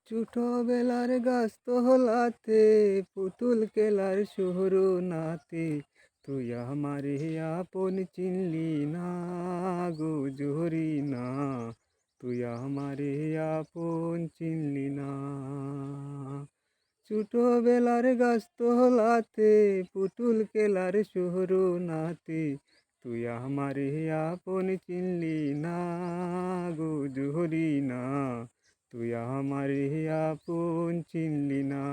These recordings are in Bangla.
ছোটবেলার গাছ তলাতে পুতুল খেলার শুরু নাতে তুই আমারে আপন চিনলি না গো জহরি না, তুই আমারে আপন চিনলি না। ছোটবেলার গাছ তলাতে পুতুল খেলার শুরু নাতে তুই আমারে আপন চিনলি না গো জহরি না, তুই আমারে আপন চিনলি না।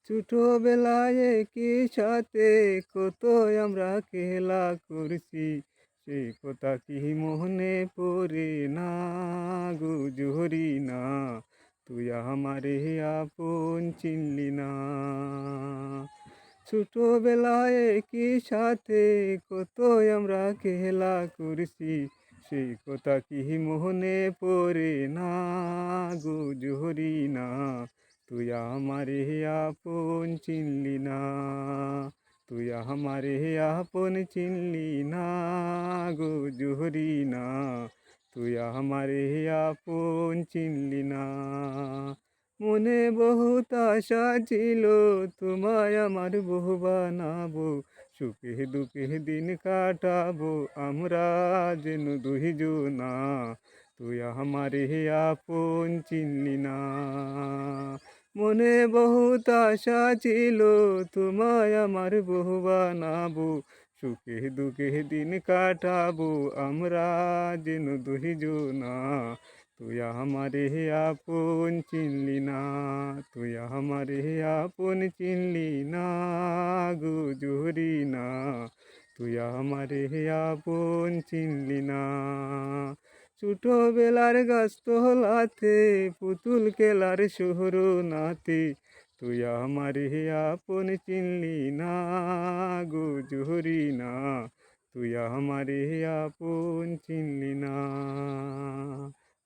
ছোটবেলায় কি সাথে কত আমরা খেলা করছি, সেই কথা কি মনে পড়ে না গো জহরি না, তুই আমারে আপন চিনলি না। ছোটবেলায় কি সাথে কত আমরা খেলা করছি, সেই কথা কি মনে পড়ে না গো জহরি না, তুই আমারে আপন চিনলি না, তুই আমারে আপন চিনলি না গো জহরি না, তুই আমারে আপন চিনলি না। মনে বহুত আশা ছিল তোমায় আমার বহু বানাবো, সুখে দুঃখে দিন কাটাবো আমরা যেন দুইজনা, তুই আমারে আপন চিনলি না। মনে বহুত আশা ছিল তোমায় আমার বহু বানাবো, সুখে দুঃখে দিন কাটাবো আমরা যেন দুইজনা, তুই আমারে আপন চিনলি না, তুই আমারে আপন চিনলি না গো জহরি না, তুই আমারে আপন চিনলি না। ছোটবেলার গাছ তলাতে পুতুল খেলার শুরু নাতে তুই আমারে আপন চিনলি না গো জহরি না, তুই আমারে আপন চিনলি না,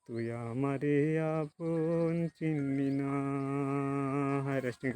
তুই আমারে আপন চিনলি না। হায় রেস্টিং